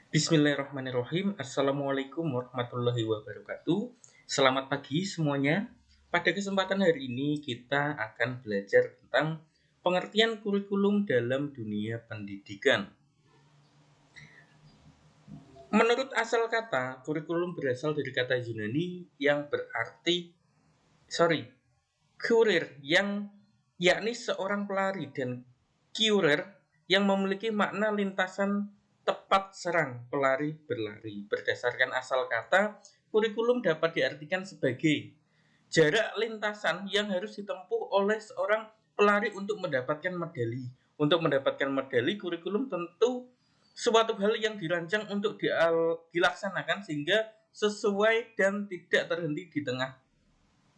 Bismillahirrahmanirrahim. Assalamualaikum warahmatullahi wabarakatuh. Selamat pagi semuanya. Pada kesempatan hari ini kita akan belajar tentang pengertian kurikulum dalam dunia pendidikan. Menurut asal kata, kurikulum berasal dari kata Yunani yang berarti kurir yakni seorang pelari, dan kurir yang memiliki makna lintasan tepat serang pelari berlari. Berdasarkan asal kata, kurikulum dapat diartikan sebagai jarak lintasan yang harus ditempuh oleh seorang pelari untuk mendapatkan medali. Untuk mendapatkan medali, kurikulum tentu suatu hal yang dirancang untuk dilaksanakan sehingga sesuai dan tidak terhenti di tengah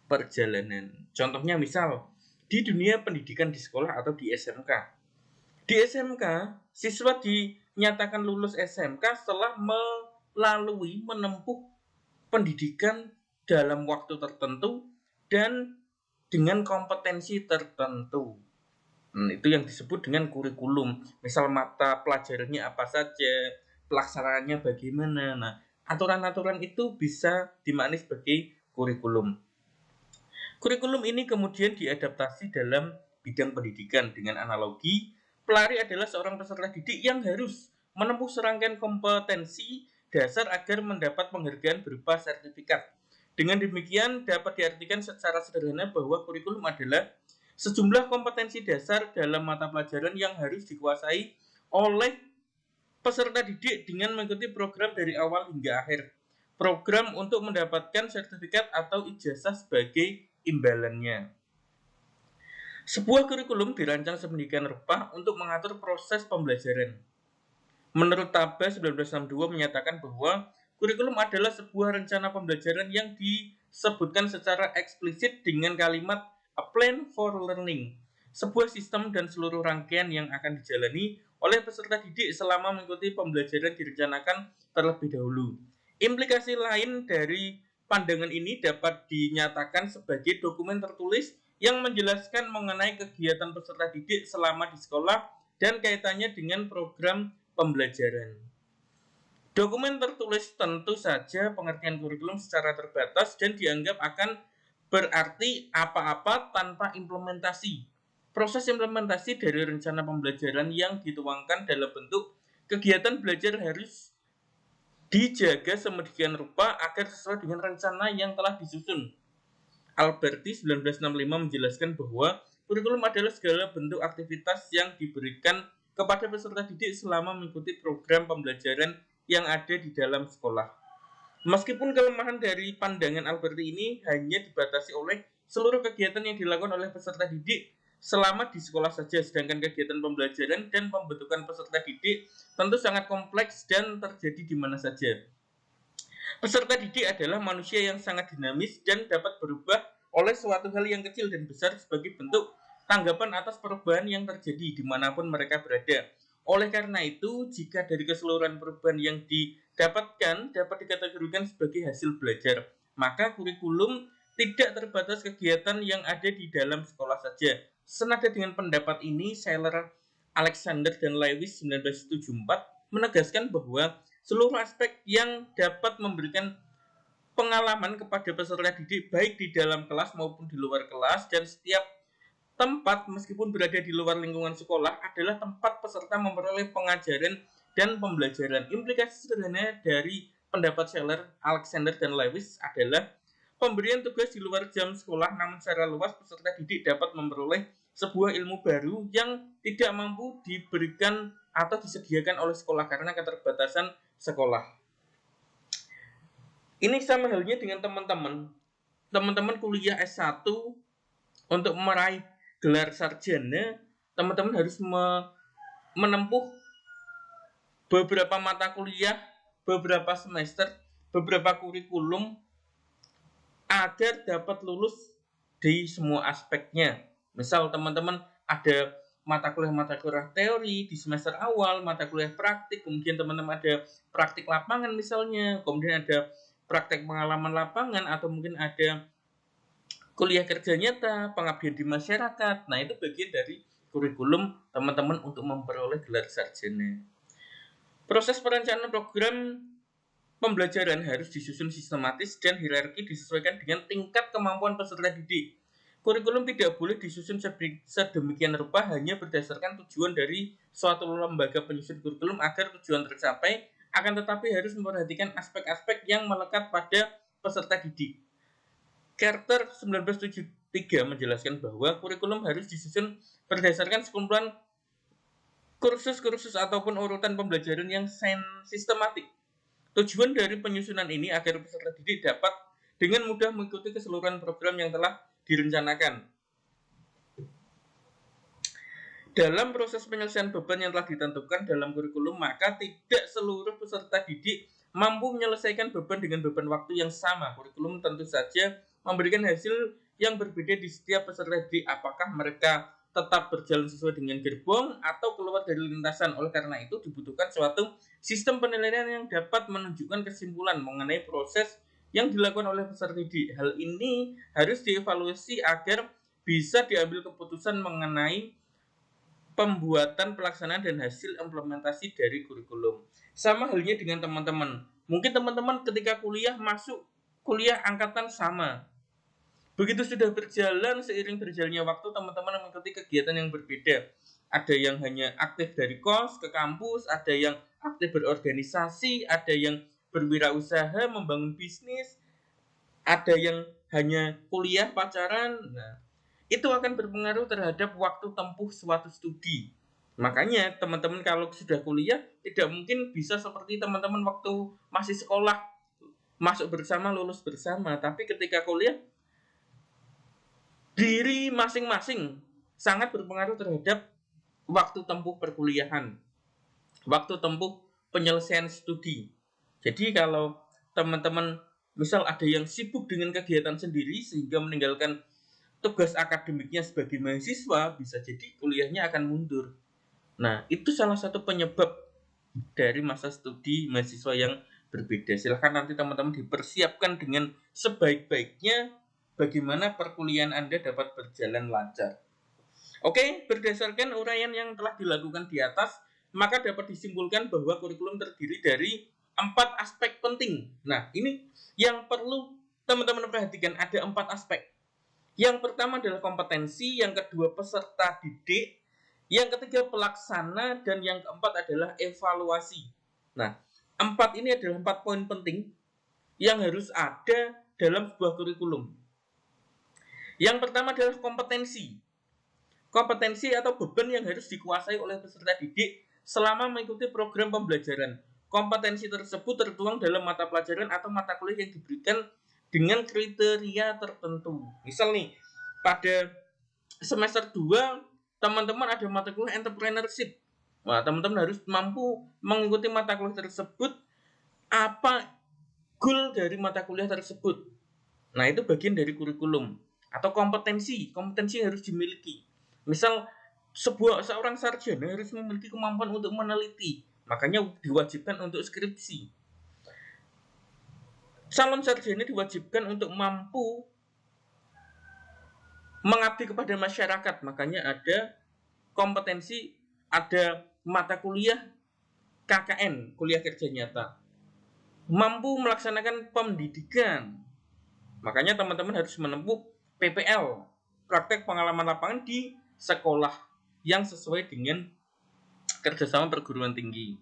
perjalanan. Contohnya misal, di dunia pendidikan di sekolah atau di SMK. Di SMK, siswa dinyatakan lulus SMK setelah menempuh pendidikan dalam waktu tertentu dan dengan kompetensi tertentu. Itu yang disebut dengan kurikulum. Misal mata pelajarannya apa saja, pelaksanaannya bagaimana. Nah, aturan-aturan itu bisa dimaknai sebagai kurikulum. Kurikulum ini kemudian diadaptasi dalam bidang pendidikan dengan analogi, pelari adalah seorang peserta didik yang harus menempuh serangkaian kompetensi dasar agar mendapat penghargaan berupa sertifikat. Dengan demikian dapat diartikan secara sederhana bahwa kurikulum adalah sejumlah kompetensi dasar dalam mata pelajaran yang harus dikuasai oleh peserta didik dengan mengikuti program dari awal hingga akhir. Program untuk mendapatkan sertifikat atau ijazah sebagai imbalannya. Sebuah kurikulum dirancang sedemikian rupa untuk mengatur proses pembelajaran. Menurut Taba 1962 menyatakan bahwa kurikulum adalah sebuah rencana pembelajaran yang disebutkan secara eksplisit dengan kalimat a plan for learning, sebuah sistem dan seluruh rangkaian yang akan dijalani oleh peserta didik selama mengikuti pembelajaran direncanakan terlebih dahulu. Implikasi lain dari pandangan ini dapat dinyatakan sebagai dokumen tertulis yang menjelaskan mengenai kegiatan peserta didik selama di sekolah dan kaitannya dengan program pembelajaran. Dokumen tertulis tentu saja pengertian kurikulum secara terbatas dan dianggap akan berarti apa-apa tanpa implementasi. Proses implementasi dari rencana pembelajaran yang dituangkan dalam bentuk kegiatan belajar harus dijaga sedemikian rupa agar sesuai dengan rencana yang telah disusun. Alberti 1965 menjelaskan bahwa kurikulum adalah segala bentuk aktivitas yang diberikan kepada peserta didik selama mengikuti program pembelajaran yang ada di dalam sekolah. Meskipun kelemahan dari pandangan Alberti ini hanya dibatasi oleh seluruh kegiatan yang dilakukan oleh peserta didik selama di sekolah saja, sedangkan kegiatan pembelajaran dan pembentukan peserta didik tentu sangat kompleks dan terjadi di mana saja. Peserta didik adalah manusia yang sangat dinamis dan dapat berubah oleh suatu hal yang kecil dan besar sebagai bentuk tanggapan atas perubahan yang terjadi dimanapun mereka berada. Oleh karena itu, jika dari keseluruhan perubahan yang didapatkan dapat dikategorikan sebagai hasil belajar, maka kurikulum tidak terbatas kegiatan yang ada di dalam sekolah saja. Senada dengan pendapat ini, Seiler, Alexander, dan Lewis 1974 menegaskan bahwa seluruh aspek yang dapat memberikan pengalaman kepada peserta didik baik di dalam kelas maupun di luar kelas, dan setiap tempat meskipun berada di luar lingkungan sekolah adalah tempat peserta memperoleh pengajaran dan pembelajaran. Implikasi sederhana dari pendapat Scheller, Alexander, dan Lewis adalah pemberian tugas di luar jam sekolah, namun secara luas peserta didik dapat memperoleh sebuah ilmu baru yang tidak mampu diberikan atau disediakan oleh sekolah karena keterbatasan sekolah. Ini sama halnya dengan teman-teman kuliah S1 untuk meraih gelar sarjana, teman-teman harus menempuh beberapa mata kuliah, beberapa semester, beberapa kurikulum agar dapat lulus di semua aspeknya. Misal teman-teman ada mata kuliah teori di semester awal, mata kuliah praktik, kemudian teman-teman ada praktik lapangan misalnya, kemudian ada praktik pengalaman lapangan, atau mungkin ada kuliah kerja nyata, pengabdian di masyarakat. Nah, itu bagian dari kurikulum teman-teman untuk memperoleh gelar sarjana. Proses perencanaan program pembelajaran harus disusun sistematis dan hierarki disesuaikan dengan tingkat kemampuan peserta didik. Kurikulum tidak boleh disusun sedemikian rupa hanya berdasarkan tujuan dari suatu lembaga penyusun kurikulum agar tujuan tercapai, akan tetapi harus memperhatikan aspek-aspek yang melekat pada peserta didik. Carter 1973 menjelaskan bahwa kurikulum harus disusun berdasarkan sekumpulan kursus-kursus ataupun urutan pembelajaran yang sistematik. Tujuan dari penyusunan ini agar peserta didik dapat dengan mudah mengikuti keseluruhan program yang telah direncanakan. Dalam proses penyelesaian beban yang telah ditentukan dalam kurikulum, maka tidak seluruh peserta didik mampu menyelesaikan beban dengan beban waktu yang sama. Kurikulum tentu saja memberikan hasil yang berbeda di setiap peserta didik, apakah mereka tetap berjalan sesuai dengan gerbong atau keluar dari lintasan. Oleh karena itu dibutuhkan suatu sistem penilaian yang dapat menunjukkan kesimpulan mengenai proses yang dilakukan oleh peserta didik. Hal ini harus dievaluasi agar bisa diambil keputusan mengenai pembuatan, pelaksanaan, dan hasil implementasi dari kurikulum. Sama halnya dengan teman-teman. Mungkin teman-teman ketika kuliah masuk kuliah angkatan sama. Begitu sudah berjalan, seiring berjalannya waktu, teman-teman mengikuti kegiatan yang berbeda. Ada yang hanya aktif dari kos ke kampus, ada yang aktif berorganisasi, ada yang berwirausaha, membangun bisnis, ada yang hanya kuliah, pacaran. Nah, itu akan berpengaruh terhadap waktu tempuh suatu studi. Makanya teman-teman kalau sudah kuliah tidak mungkin bisa seperti teman-teman waktu masih sekolah, masuk bersama, lulus bersama. Tapi ketika kuliah, diri masing-masing sangat berpengaruh terhadap waktu tempuh perkuliahan, waktu tempuh penyelesaian studi. Jadi kalau teman-teman misal ada yang sibuk dengan kegiatan sendiri sehingga meninggalkan tugas akademiknya sebagai mahasiswa, bisa jadi kuliahnya akan mundur. Nah, itu salah satu penyebab dari masa studi mahasiswa yang berbeda. Silahkan nanti teman-teman dipersiapkan dengan sebaik-baiknya bagaimana perkuliahan Anda dapat berjalan lancar. Oke, berdasarkan uraian yang telah dilakukan di atas, maka dapat disimpulkan bahwa kurikulum terdiri dari 4 aspek penting. Nah, ini yang perlu teman-teman perhatikan, ada 4 aspek. Yang pertama adalah kompetensi, yang kedua peserta didik, yang ketiga pelaksana, dan yang keempat adalah evaluasi. Nah, 4 ini adalah 4 poin penting yang harus ada dalam sebuah kurikulum. Yang pertama adalah kompetensi. Kompetensi atau beban yang harus dikuasai oleh peserta didik selama mengikuti program pembelajaran. Kompetensi tersebut tertuang dalam mata pelajaran atau mata kuliah yang diberikan dengan kriteria tertentu. Misal nih, pada semester 2, teman-teman ada mata kuliah entrepreneurship. Wah, teman-teman harus mampu mengikuti mata kuliah tersebut. Apa goal dari mata kuliah tersebut? Nah, itu bagian dari kurikulum. Atau kompetensi yang harus dimiliki. Misal, seorang sarjana harus memiliki kemampuan untuk meneliti. Makanya diwajibkan untuk skripsi. Calon sarjana diwajibkan untuk mampu mengabdi kepada masyarakat. Makanya ada kompetensi, ada mata kuliah KKN, kuliah kerja nyata. Mampu melaksanakan pendidikan. Makanya teman-teman harus menempuh PPL, praktek pengalaman lapangan di sekolah yang sesuai dengan kerjasama perguruan tinggi.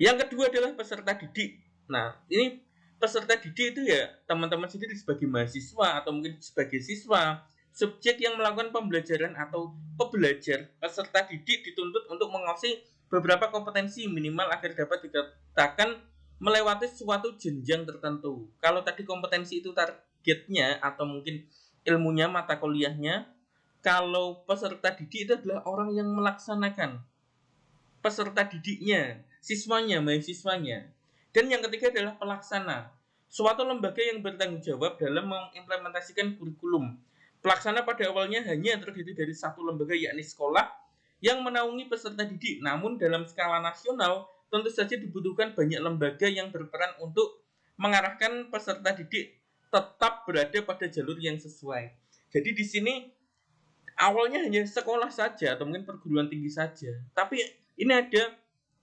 Yang kedua adalah peserta didik. Nah, ini peserta didik itu ya teman-teman sendiri sebagai mahasiswa atau mungkin sebagai siswa, subjek yang melakukan pembelajaran atau pembelajar. Peserta didik dituntut untuk menguasai beberapa kompetensi minimal agar dapat dikatakan melewati suatu jenjang tertentu. Kalau tadi kompetensi itu targetnya atau mungkin ilmunya, mata kuliahnya, kalau peserta didik itu adalah orang yang melaksanakan, peserta didiknya, siswanya, mahasiswanya. Dan yang ketiga adalah pelaksana, suatu lembaga yang bertanggung jawab dalam mengimplementasikan kurikulum. Pelaksana pada awalnya hanya terdiri dari satu lembaga, yakni sekolah, yang menaungi peserta didik. Namun dalam skala nasional, tentu saja dibutuhkan banyak lembaga yang berperan untuk mengarahkan peserta didik tetap berada pada jalur yang sesuai. Jadi di sini awalnya hanya sekolah saja atau mungkin perguruan tinggi saja, tapi ini ada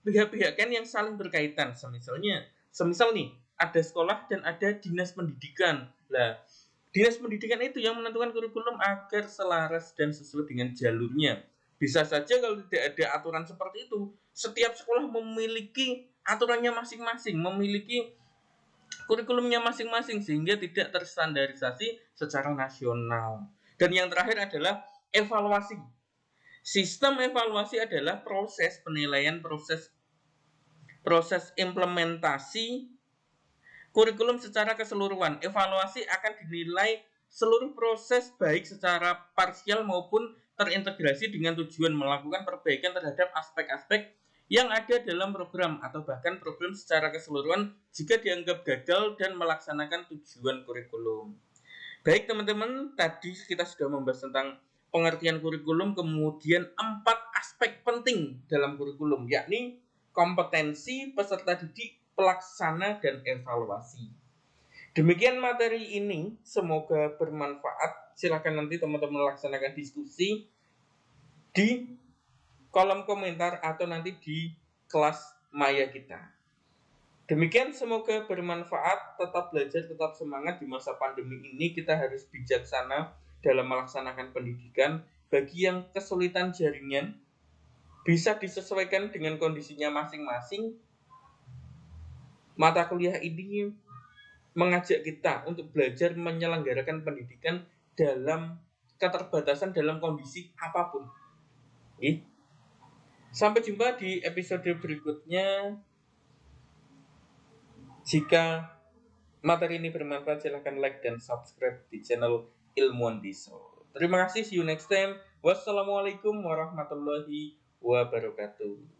pihak-pihak kan yang saling berkaitan. Semisal nih, ada sekolah dan ada dinas pendidikan. Lah, dinas pendidikan itu yang menentukan kurikulum agar selaras dan sesuai dengan jalurnya. Bisa saja kalau tidak ada aturan seperti itu, setiap sekolah memiliki aturannya masing-masing, memiliki kurikulumnya masing-masing sehingga tidak terstandarisasi secara nasional. Dan yang terakhir adalah evaluasi. Sistem evaluasi adalah proses penilaian, proses implementasi kurikulum secara keseluruhan. Evaluasi akan dinilai seluruh proses baik secara parsial maupun terintegrasi dengan tujuan melakukan perbaikan terhadap aspek-aspek yang ada dalam program atau bahkan program secara keseluruhan jika dianggap gagal dan melaksanakan tujuan kurikulum. Baik teman-teman, tadi kita sudah membahas tentang pengertian kurikulum, kemudian 4 aspek penting dalam kurikulum, yakni kompetensi, peserta didik, pelaksana, dan evaluasi. Demikian materi ini, semoga bermanfaat. Silakan nanti teman-teman laksanakan diskusi di kolom komentar atau nanti di kelas maya kita. Demikian, semoga bermanfaat. Tetap belajar, tetap semangat. Di masa pandemi ini kita harus bijaksana dalam melaksanakan pendidikan. Bagi yang kesulitan jaringan, bisa disesuaikan dengan kondisinya masing-masing. Mata kuliah ini mengajak kita untuk belajar menyelenggarakan pendidikan dalam keterbatasan dalam kondisi apapun. Sampai jumpa di episode berikutnya. Jika materi ini bermanfaat, silahkan like dan subscribe di channel Ilmuwan Diso. Terima kasih, see you next time. Wassalamualaikum warahmatullahi wabarakatuh.